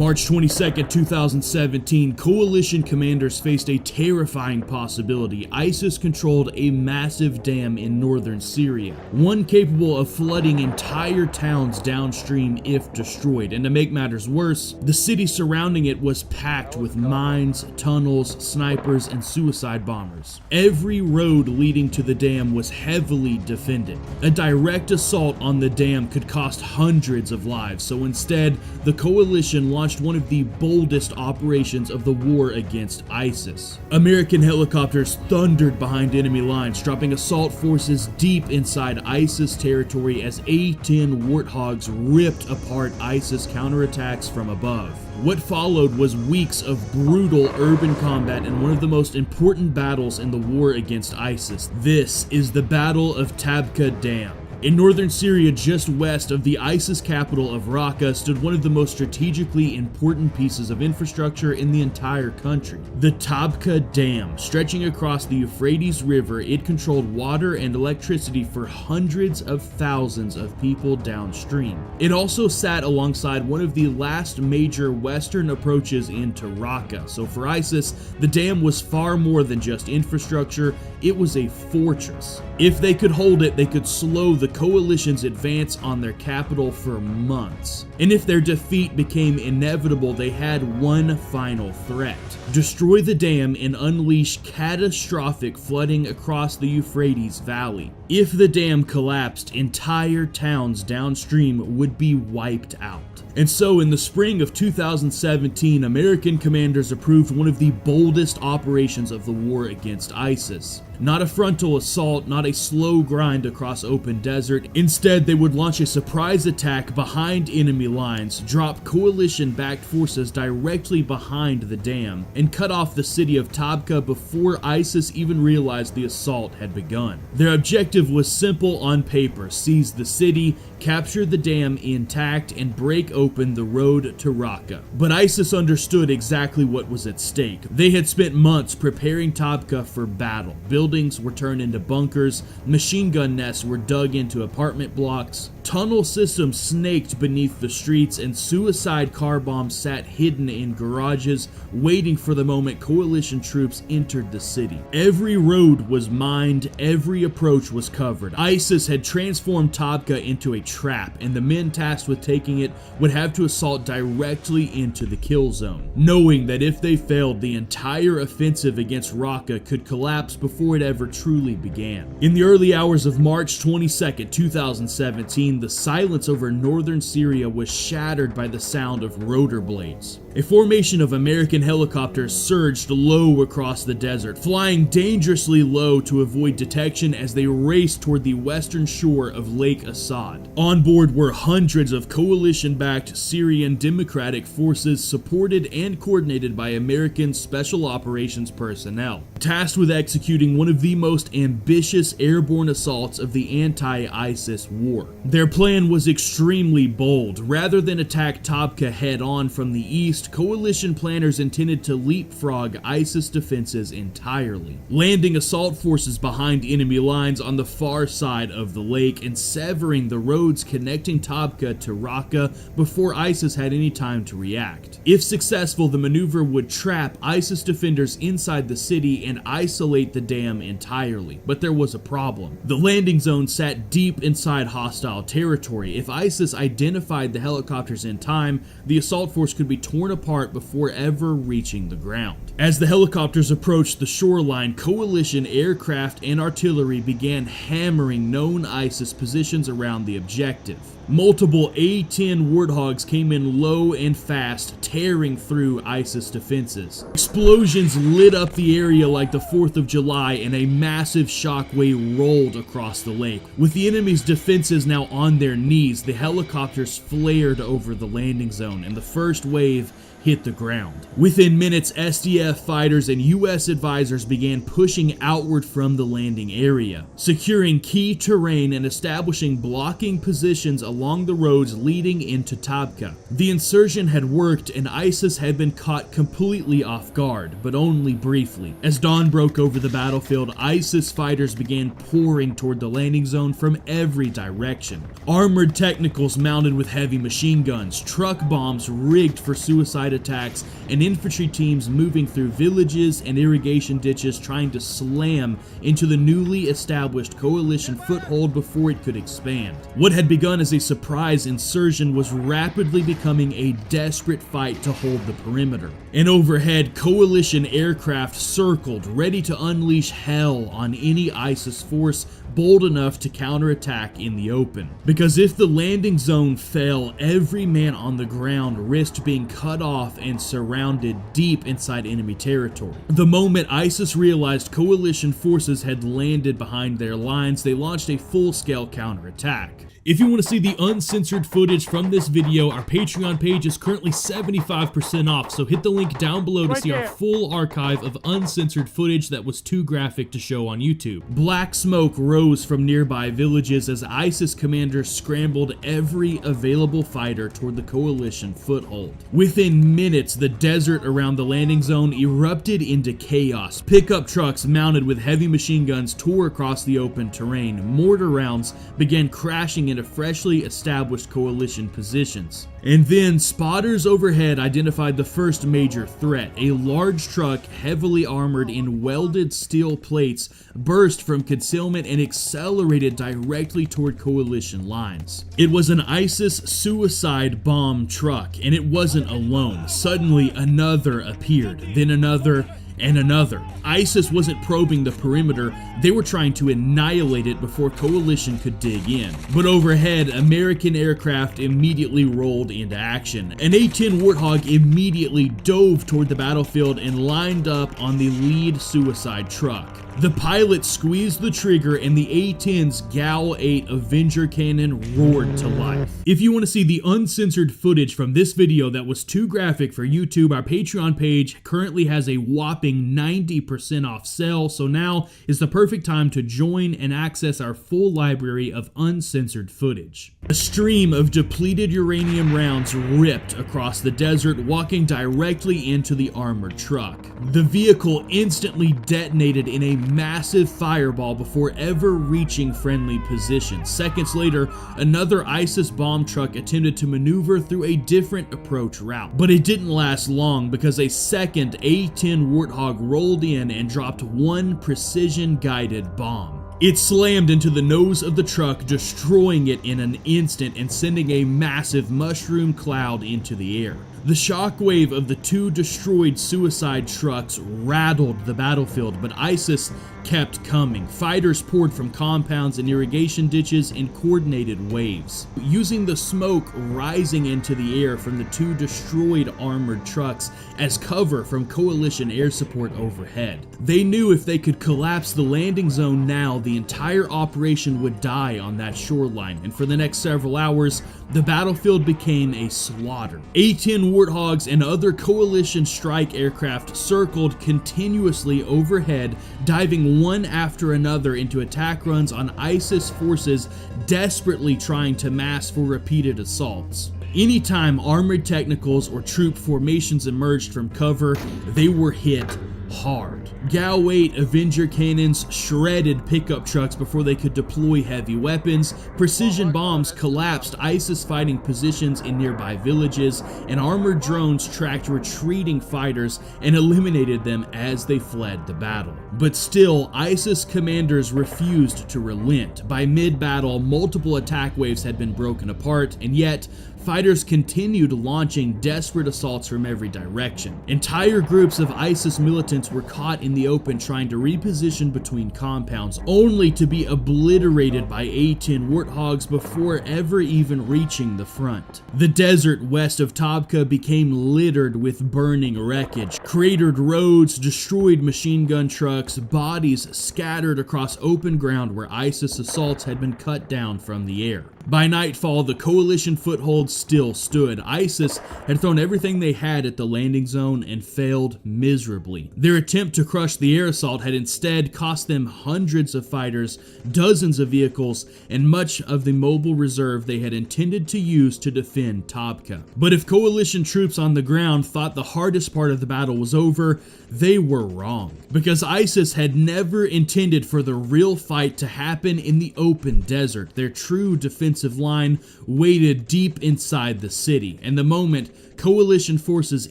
March 22nd, 2017, coalition commanders faced a terrifying possibility. ISIS controlled a massive dam in northern Syria, one capable of flooding entire towns downstream if destroyed. And to make matters worse, the city surrounding it was packed with mines, tunnels, snipers, and suicide bombers. Every road leading to the dam was heavily defended. A direct assault on the dam could cost hundreds of lives, so instead, the coalition launched one of the boldest operations of the war against ISIS. American helicopters thundered behind enemy lines, dropping assault forces deep inside ISIS territory as A-10 Warthogs ripped apart ISIS counterattacks from above. What followed was weeks of brutal urban combat and one of the most important battles in the war against ISIS. This is the Battle of Tabqa Dam. In northern Syria, just west of the ISIS capital of Raqqa, stood one of the most strategically important pieces of infrastructure in the entire country. The Tabqa Dam. Stretching across the Euphrates River, it controlled water and electricity for hundreds of thousands of people downstream. It also sat alongside one of the last major western approaches into Raqqa. So for ISIS, the dam was far more than just infrastructure, it was a fortress. If they could hold it, they could slow the coalition's advance on their capital for months. And if their defeat became inevitable, they had one final threat: destroy the dam and unleash catastrophic flooding across the Euphrates Valley. If the dam collapsed, entire towns downstream would be wiped out. And so in the spring of 2017, American commanders approved one of the boldest operations of the war against ISIS. Not a frontal assault, not a slow grind across open desert. Instead, they would launch a surprise attack behind enemy lines, drop coalition-backed forces directly behind the dam, and cut off the city of Tabqa before ISIS even realized the assault had begun. Their objective was simple on paper: seize the city, capture the dam intact, and break open the road to Raqqa. But ISIS understood exactly what was at stake. They had spent months preparing Tabqa for battle. Buildings were turned into bunkers, machine gun nests were dug into apartment blocks, tunnel systems snaked beneath the streets, and suicide car bombs sat hidden in garages, waiting for the moment coalition troops entered the city. Every road was mined, every approach was covered. ISIS had transformed Tabqa into a trap, and the men tasked with taking it would have to assault directly into the kill zone, knowing that if they failed, the entire offensive against Raqqa could collapse before it ever truly began. In the early hours of March 22nd, 2017, the silence over northern Syria was shattered by the sound of rotor blades. A formation of American helicopters surged low across the desert, flying dangerously low to avoid detection as they raced toward the western shore of Lake Assad. On board were hundreds of coalition-backed Syrian Democratic forces supported and coordinated by American Special Operations personnel, tasked with executing one of the most ambitious airborne assaults of the anti-ISIS war. Their plan was extremely bold. Rather than attack Tabqa head-on from the east, coalition planners intended to leapfrog ISIS defenses entirely, landing assault forces behind enemy lines on the far side of the lake and severing the roads connecting Tabqa to Raqqa before ISIS had any time to react. If successful, the maneuver would trap ISIS defenders inside the city and isolate the dam entirely. But there was a problem. The landing zone sat deep inside hostile territory. If ISIS identified the helicopters in time, the assault force could be torn apart before ever reaching the ground. As the helicopters approached the shoreline, coalition aircraft and artillery began hammering known ISIS positions around the objective. Multiple A-10 Warthogs came in low and fast, tearing through ISIS defenses. Explosions lit up the area like the 4th of July, and a massive shockwave rolled across the lake. With the enemy's defenses now on their knees, the helicopters flared over the landing zone, and the first wave hit the ground. Within minutes, SDF fighters and US advisors began pushing outward from the landing area, securing key terrain and establishing blocking positions along along the roads leading into Tabqa. The insurgent had worked and ISIS had been caught completely off guard, but only briefly. As dawn broke over the battlefield, ISIS fighters began pouring toward the landing zone from every direction. Armored technicals mounted with heavy machine guns, truck bombs rigged for suicide attacks, and infantry teams moving through villages and irrigation ditches trying to slam into the newly established coalition foothold before it could expand. What had begun as a surprise insurgent was rapidly becoming a desperate fight to hold the perimeter. And overhead, coalition aircraft circled, ready to unleash hell on any ISIS force bold enough to counterattack in the open. Because if the landing zone fell, every man on the ground risked being cut off and surrounded deep inside enemy territory. The moment ISIS realized coalition forces had landed behind their lines, they launched a full-scale counterattack. If you want to see the uncensored footage from this video, our Patreon page is currently 75% off, so hit the link down below to see our full archive of uncensored footage that was too graphic to show on YouTube. Black smoke rose from nearby villages as ISIS commanders scrambled every available fighter toward the coalition foothold. Within minutes, the desert around the landing zone erupted into chaos. Pickup trucks mounted with heavy machine guns tore across the open terrain. Mortar rounds began crashing into freshly established coalition positions. And then spotters overhead identified the first major threat. A large truck, heavily armored in welded steel plates, burst from concealment and accelerated directly toward coalition lines. It was an ISIS suicide bomb truck, and it wasn't alone. Suddenly another appeared, then another, and another. ISIS wasn't probing the perimeter, they were trying to annihilate it before coalition could dig in. But overhead, American aircraft immediately rolled into action. An A-10 Warthog immediately dove toward the battlefield and lined up on the lead suicide truck. The pilot squeezed the trigger and the A-10's GAL-8 Avenger cannon roared to life. If you want to see the uncensored footage from this video that was too graphic for YouTube, our Patreon page currently has a whopping 90% off sale, so now is the perfect time to join and access our full library of uncensored footage. A stream of depleted uranium rounds ripped across the desert, walking directly into the armored truck. The vehicle instantly detonated in a massive fireball before ever reaching friendly position. Seconds later, another ISIS bomb truck attempted to maneuver through a different approach route. But it didn't last long because a second A-10 Warthog rolled in and dropped one precision-guided bomb. It slammed into the nose of the truck, destroying it in an instant and sending a massive mushroom cloud into the air. The shockwave of the two destroyed suicide trucks rattled the battlefield, but ISIS kept coming. Fighters poured from compounds and irrigation ditches in coordinated waves. Using the smoke rising into the air from the two destroyed armored trucks as cover from coalition air support overhead. They knew if they could collapse the landing zone now, the entire operation would die on that shoreline, and for the next several hours, the battlefield became a slaughter. A-10 Warthogs and other coalition strike aircraft circled continuously overhead, diving one after another into attack runs on ISIS forces desperately trying to mass for repeated assaults. Anytime armored technicals or troop formations emerged from cover, they were hit hard. GAL-8 Avenger cannons shredded pickup trucks before they could deploy heavy weapons. Precision bombs collapsed ISIS fighting positions in nearby villages, and armored drones tracked retreating fighters and eliminated them as they fled the battle. But still, ISIS commanders refused to relent. By mid-battle, multiple attack waves had been broken apart, and yet fighters continued launching desperate assaults from every direction. Entire groups of ISIS militants were caught in the open trying to reposition between compounds, only to be obliterated by A-10 Warthogs before ever even reaching the front. The desert west of Tabqa became littered with burning wreckage. Cratered roads, destroyed machine gun trucks, bodies scattered across open ground where ISIS assaults had been cut down from the air. By nightfall, the coalition foothold still stood. ISIS had thrown everything they had at the landing zone and failed miserably. Their Their attempt to crush the air assault had instead cost them hundreds of fighters, dozens of vehicles, and much of the mobile reserve they had intended to use to defend Tabqa. But if coalition troops on the ground thought the hardest part of the battle was over, they were wrong. Because ISIS had never intended for the real fight to happen in the open desert. Their true defensive line waited deep inside the city, and the moment coalition forces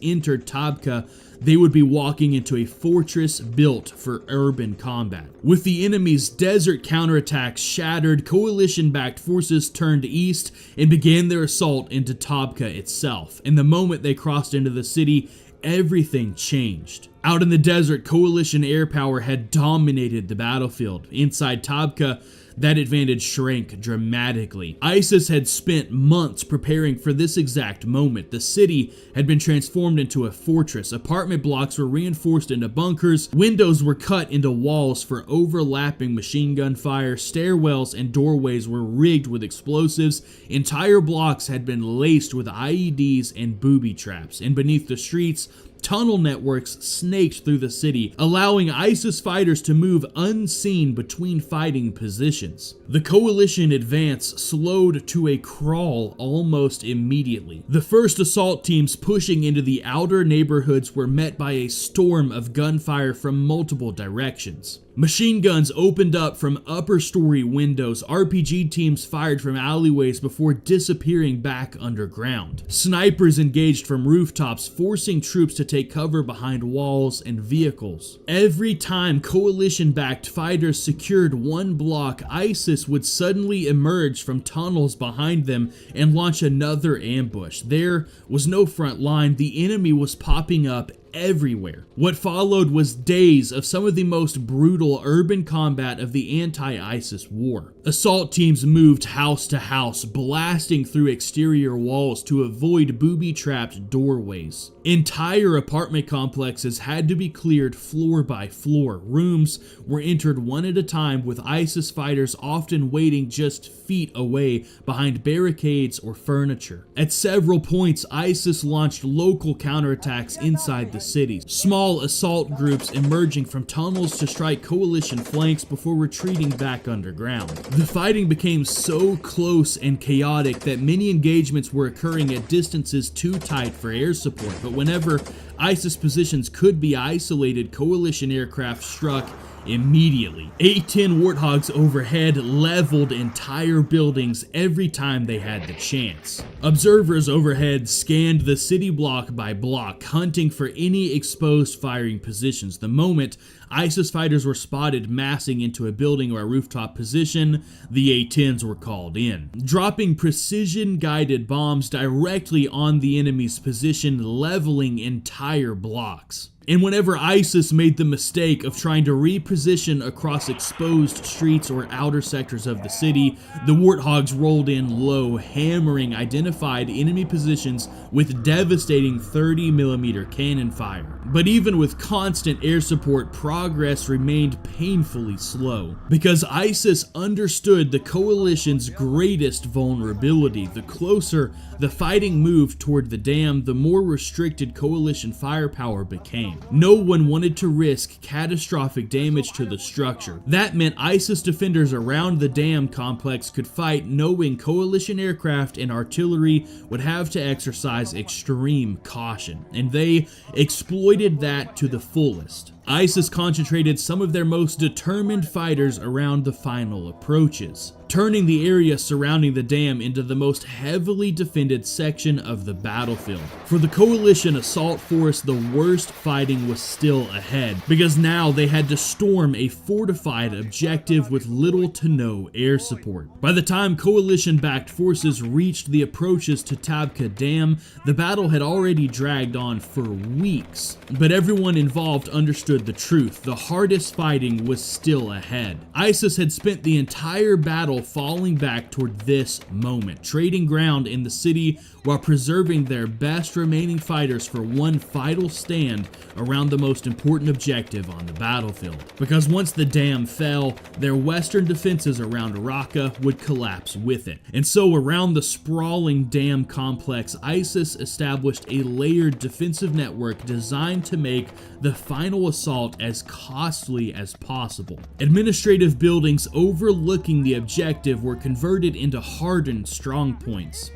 entered Tabqa, they would be walking into a fortress built for urban combat. With the enemy's desert counterattacks shattered, coalition-backed forces turned east and began their assault into Tabqa itself. And the moment they crossed into the city, everything changed. Out in the desert, coalition air power had dominated the battlefield. Inside Tabqa, that advantage shrank dramatically. ISIS had spent months preparing for this exact moment. The city had been transformed into a fortress. Apartment blocks were reinforced into bunkers. Windows were cut into walls for overlapping machine gun fire. Stairwells and doorways were rigged with explosives. Entire blocks had been laced with IEDs and booby traps. And beneath the streets, tunnel networks snaked through the city, allowing ISIS fighters to move unseen between fighting positions. The coalition advance slowed to a crawl almost immediately. The first assault teams pushing into the outer neighborhoods were met by a storm of gunfire from multiple directions. Machine guns opened up from upper story windows. RPG teams fired from alleyways before disappearing back underground. Snipers engaged from rooftops, forcing troops to take cover behind walls and vehicles. Every time coalition-backed fighters secured one block, ISIS would suddenly emerge from tunnels behind them and launch another ambush. There was no front line. The enemy was popping up everywhere. What followed was days of some of the most brutal urban combat of the anti-ISIS war. Assault teams moved house to house, blasting through exterior walls to avoid booby-trapped doorways. Entire apartment complexes had to be cleared floor by floor. Rooms were entered one at a time, with ISIS fighters often waiting just feet away behind barricades or furniture. At several points, ISIS launched local counterattacks inside the cities. Small assault groups emerging from tunnels to strike coalition flanks before retreating back underground. The fighting became so close and chaotic that many engagements were occurring at distances too tight for air support, but whenever ISIS positions could be isolated, coalition aircraft struck immediately. A-10 Warthogs overhead leveled entire buildings every time they had the chance. Observers overhead scanned the city block by block, hunting for any exposed firing positions. The moment ISIS fighters were spotted massing into a building or a rooftop position, the A-10s were called in, dropping precision-guided bombs directly on the enemy's position, leveling entire blocks. And whenever ISIS made the mistake of trying to reposition across exposed streets or outer sectors of the city, the Warthogs rolled in low, hammering identified enemy positions with devastating 30mm cannon fire. But even with constant air support, progress remained painfully slow. Because ISIS understood the coalition's greatest vulnerability. The closer the fighting moved toward the dam, the more restricted coalition firepower became. No one wanted to risk catastrophic damage to the structure. That meant ISIS defenders around the dam complex could fight knowing coalition aircraft and artillery would have to exercise extreme caution, and they exploited that to the fullest. ISIS concentrated some of their most determined fighters around the final approaches, turning the area surrounding the dam into the most heavily defended section of the battlefield. For the coalition assault force, the worst fighting was still ahead, because now they had to storm a fortified objective with little to no air support. By the time coalition-backed forces reached the approaches to Tabqa Dam, the battle had already dragged on for weeks. But everyone involved understood the truth. The hardest fighting was still ahead. ISIS had spent the entire battle still falling back toward this moment, trading ground in the city while preserving their best remaining fighters for one final stand around the most important objective on the battlefield. Because once the dam fell, their western defenses around Raqqa would collapse with it. And so around the sprawling dam complex, ISIS established a layered defensive network designed to make the final assault as costly as possible. Administrative buildings overlooking the objective were converted into hardened strongpoints.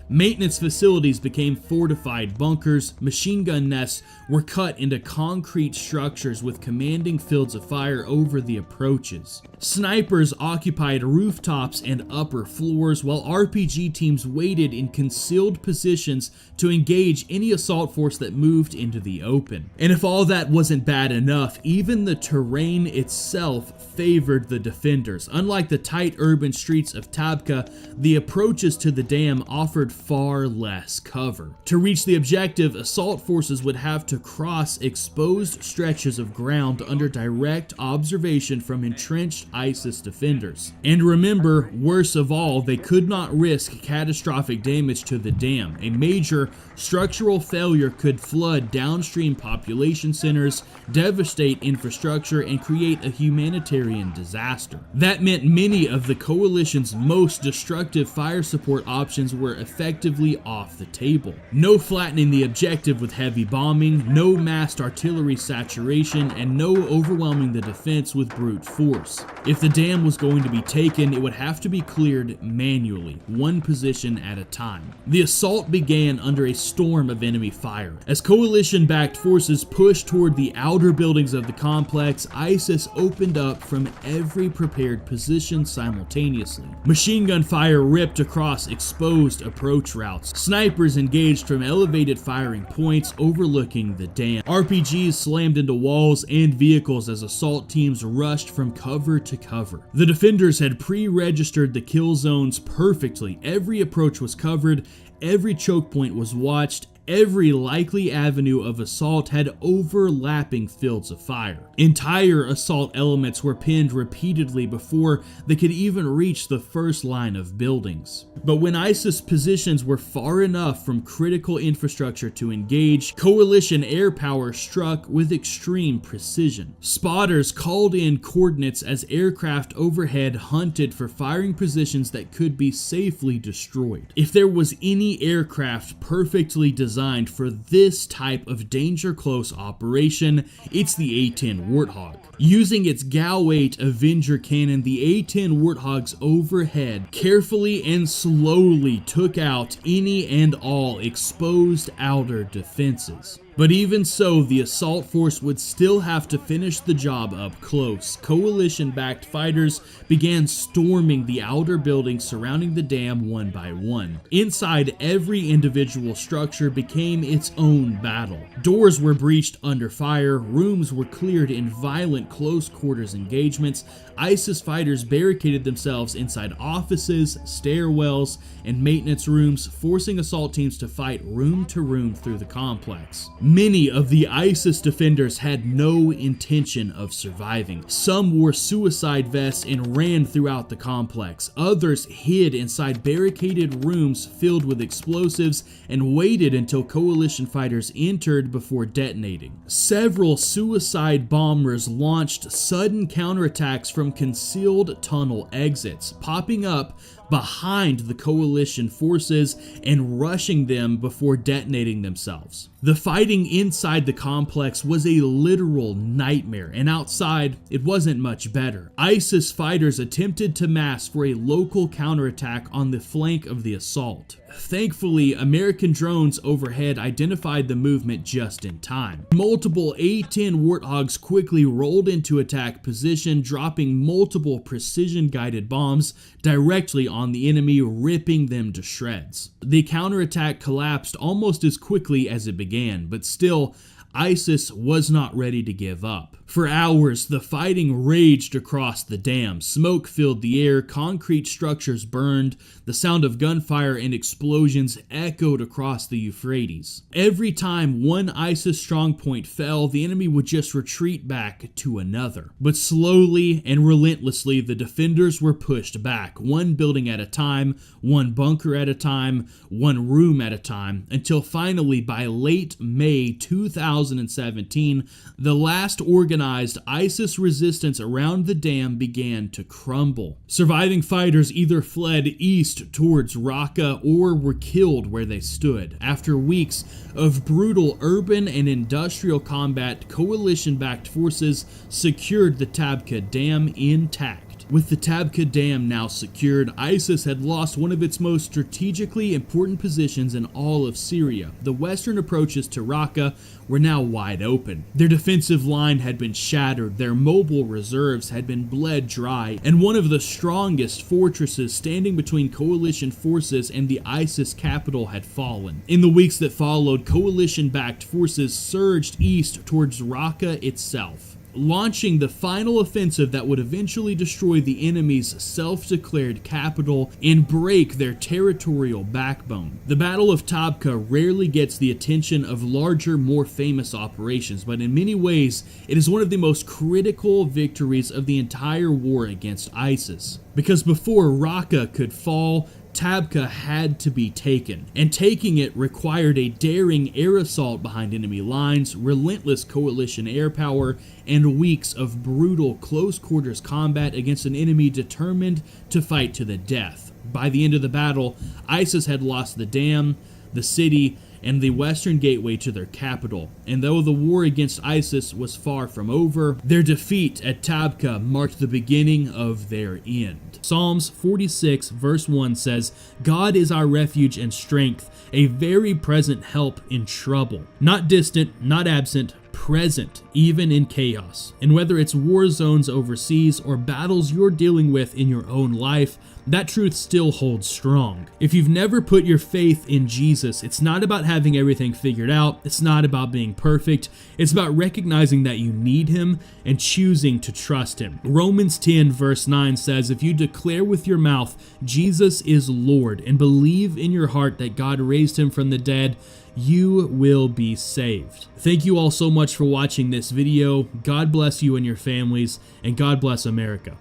Maintenance facilities became fortified bunkers, machine gun nests were cut into concrete structures with commanding fields of fire over the approaches. Snipers occupied rooftops and upper floors, while RPG teams waited in concealed positions to engage any assault force that moved into the open. And if all that wasn't bad enough, even the terrain itself favored the defenders. Unlike the tight urban streets of Tabqa, the approaches to the dam offered far less cover. To reach the objective, assault forces would have to cross exposed stretches of ground under direct observation from entrenched ISIS defenders. And remember, worse of all, they could not risk catastrophic damage to the dam. A major structural failure could flood downstream population centers, devastate infrastructure, and create a humanitarian disaster. That meant many of the coalition's most destructive fire support options were effectively off the table. No flattening the objective with heavy bombing, no massed artillery saturation, and no overwhelming the defense with brute force. If the dam was going to be taken, it would have to be cleared manually, one position at a time. The assault began under a storm of enemy fire. As coalition-backed forces pushed toward the outer buildings of the complex, ISIS opened up from every prepared position simultaneously. Machine gun fire ripped across exposed approach routes. Snipers engaged from elevated firing points overlooking the dam. RPGs slammed into walls and vehicles as assault teams rushed from cover to cover. The defenders had pre-registered the kill zones perfectly. Every approach was covered, every choke point was watched, every likely avenue of assault had overlapping fields of fire. Entire assault elements were pinned repeatedly before they could even reach the first line of buildings. But when ISIS positions were far enough from critical infrastructure to engage, coalition air power struck with extreme precision. Spotters called in coordinates as aircraft overhead hunted for firing positions that could be safely destroyed. If there was any aircraft perfectly designed for this type of danger-close operation, it's the A-10 Warthog. Using its GAU-8 Avenger cannon, the A-10 Warthog's overhead carefully and slowly took out any and all exposed outer defenses. But even so, the assault force would still have to finish the job up close. Coalition-backed fighters began storming the outer buildings surrounding the dam one by one. Inside, every individual structure became its own battle. Doors were breached under fire, rooms were cleared in violent close-quarters engagements. ISIS fighters barricaded themselves inside offices, stairwells, and maintenance rooms, forcing assault teams to fight room to room through the complex. Many of the ISIS defenders had no intention of surviving. Some wore suicide vests and ran throughout the complex. Others hid inside barricaded rooms filled with explosives and waited until coalition fighters entered before detonating. Several suicide bombers launched sudden counterattacks from concealed tunnel exits, popping up behind the coalition forces and rushing them before detonating themselves. The fighting inside the complex was a literal nightmare, and outside, it wasn't much better. ISIS fighters attempted to mass for a local counterattack on the flank of the assault. Thankfully, American drones overhead identified the movement just in time. Multiple A-10 Warthogs quickly rolled into attack position, dropping multiple precision-guided bombs directly on the enemy, ripping them to shreds. The counterattack collapsed almost as quickly as it began, but still, ISIS was not ready to give up. For hours, the fighting raged across the dam. Smoke filled the air, concrete structures burned, the sound of gunfire and explosions echoed across the Euphrates. Every time one ISIS strongpoint fell, the enemy would just retreat back to another. But slowly and relentlessly, the defenders were pushed back, one building at a time, one bunker at a time, one room at a time, until finally by late May 2017, the last organized ISIS resistance around the dam began to crumble. Surviving fighters either fled east towards Raqqa or were killed where they stood. After weeks of brutal urban and industrial combat, coalition-backed forces secured the Tabqa Dam intact. With the Tabqa Dam now secured, ISIS had lost one of its most strategically important positions in all of Syria. The western approaches to Raqqa were now wide open. Their defensive line had been shattered, their mobile reserves had been bled dry, and one of the strongest fortresses standing between coalition forces and the ISIS capital had fallen. In the weeks that followed, coalition-backed forces surged east towards Raqqa itself, launching the final offensive that would eventually destroy the enemy's self-declared capital and break their territorial backbone. The Battle of Tabqa rarely gets the attention of larger, more famous operations, but in many ways, it is one of the most critical victories of the entire war against ISIS. Because before Raqqa could fall, Tabqa had to be taken, and taking it required a daring air assault behind enemy lines, relentless coalition air power, and weeks of brutal close-quarters combat against an enemy determined to fight to the death. By the end of the battle, ISIS had lost the dam, the city, and the western gateway to their capital. And though the war against ISIS was far from over, their defeat at Tabqa marked the beginning of their end. Psalms 46 verse 1 says, "God is our refuge and strength, a very present help in trouble." Not distant, not absent, present, even in chaos. And whether it's war zones overseas or battles you're dealing with in your own life, that truth still holds strong. If you've never put your faith in Jesus, it's not about having everything figured out. It's not about being perfect. It's about recognizing that you need Him and choosing to trust Him. Romans 10 verse 9 says, "If you declare with your mouth Jesus is Lord and believe in your heart that God raised Him from the dead, you will be saved." Thank you all so much for watching this video. God bless you and your families, and God bless America.